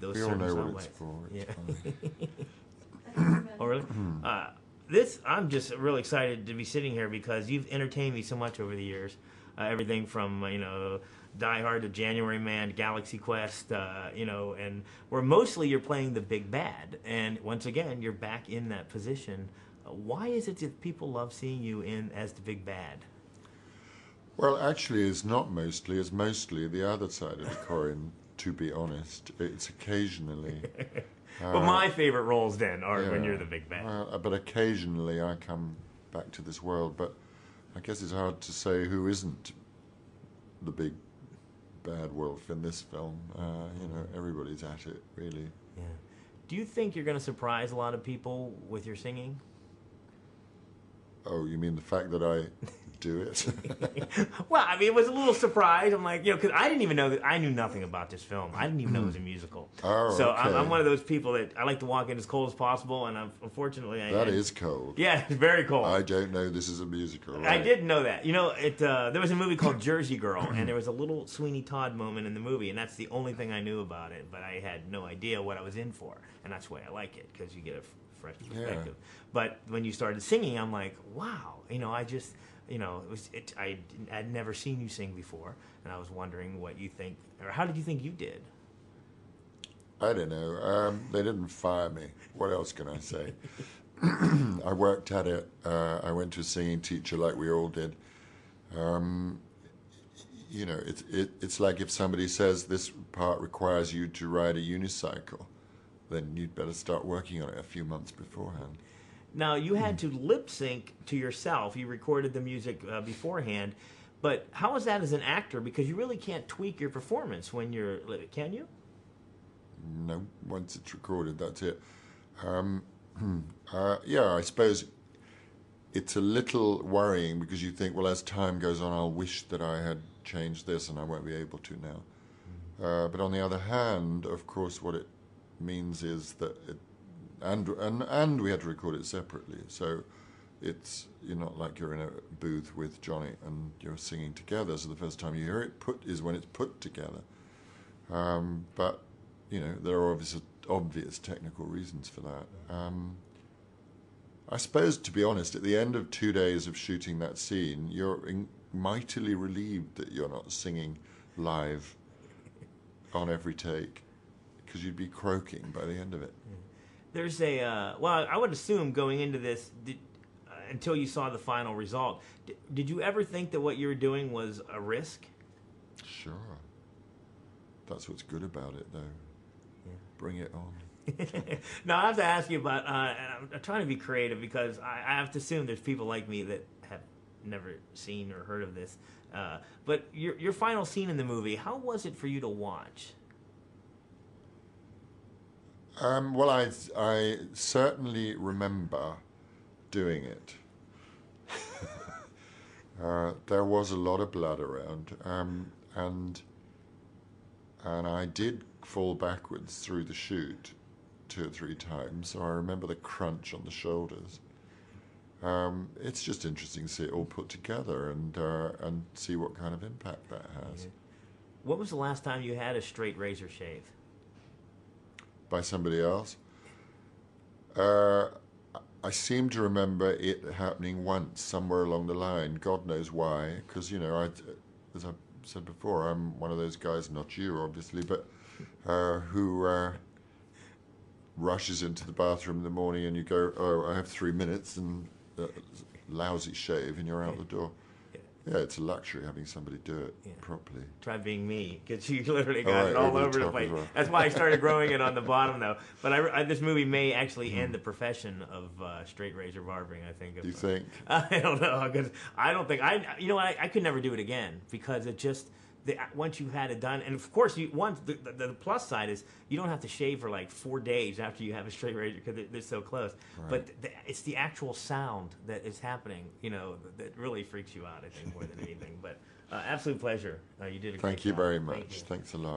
those We all certain know sound what it's waves. for. It's Yeah. fine. Oh, really? I'm just really excited to be sitting here because you've entertained me so much over the years. Everything from, Die Hard to January Man, Galaxy Quest, and where mostly you're playing the big bad. And once again, you're back in that position. Why is it that people love seeing you in as the big bad? Well, actually, it's not mostly. It's mostly the other side of the coin, to be honest. It's occasionally. But my favorite roles then are when you're the big bad. Well, but occasionally I come back to this world. But I guess it's hard to say who isn't the big bad wolf in this film. Everybody's at it, really. Yeah. Do you think you're going to surprise a lot of people with your singing? Oh, you mean the fact that I do it? Well, I mean, it was a little surprise. I'm like, because I didn't even know that. I knew nothing about this film. I didn't even know it was a musical. Oh, so okay. I'm one of those people that I like to walk in as cold as possible, and unfortunately, That is cold. Yeah, it's very cold. I don't know this is a musical. Right? I didn't know that. There was a movie called Jersey Girl, and there was a little Sweeney Todd moment in the movie, and that's the only thing I knew about it. But I had no idea what I was in for, and that's why I like it, because you get a fresh perspective. Yeah. But when you started singing, I'm like, wow. I'd never seen you sing before, and I was wondering what you think, or how did you think you did? I don't know. They didn't fire me. What else can I say? I worked at it. I went to a singing teacher like we all did. It's like if somebody says this part requires you to ride a unicycle, then you'd better start working on it a few months beforehand. Now, you had to lip sync to yourself. You recorded the music beforehand. But how is that as an actor? Because you really can't tweak your performance when you're... Can you? No. Once it's recorded, that's it. I suppose it's a little worrying because you think, well, as time goes on, I'll wish that I had changed this and I won't be able to now. But on the other hand, of course, what it means is that and we had to record it separately, so you're not like you're in a booth with Johnny and you're singing together. So the first time you hear it is when it's put together. But there are obvious technical reasons for that. I suppose, to be honest, at the end of 2 days of shooting that scene, you're mightily relieved that you're not singing live on every take, because you'd be croaking by the end of it. There's I would assume going into this, until you saw the final result, did you ever think that what you were doing was a risk? Sure. That's what's good about it, though. Yeah. Bring it on. Now, I have to ask you about, and I'm trying to be creative because I have to assume there's people like me that have never seen or heard of this. But your final scene in the movie, how was it for you to watch? Well, I certainly remember doing it. There was a lot of blood around, and I did fall backwards through the shoot 2 or 3 times, so I remember the crunch on the shoulders. It's just interesting to see it all put together and see what kind of impact that has. What was the last time you had a straight razor shave? By somebody else? I seem to remember it happening once somewhere along the line. God knows why, because as I said before, I'm one of those guys, not you obviously, but who rushes into the bathroom in the morning and you go, oh, I have 3 minutes, and lousy shave and you're out the door. Yeah, it's a luxury having somebody do it properly. Try being me, because you literally got it all over the place. Well. That's why I started growing it on the bottom, though. But this movie may actually end the profession of straight razor barbering, I think. Do you think? I don't know, because I don't think... I could never do it again, because it just... once you had it done, and of course, the plus side is you don't have to shave for like 4 days after you have a straight razor because they're so close. Right. But it's the actual sound that is happening, that really freaks you out, I think, more than anything. But absolute pleasure. You did a great job. Thank you very much. Thanks a lot.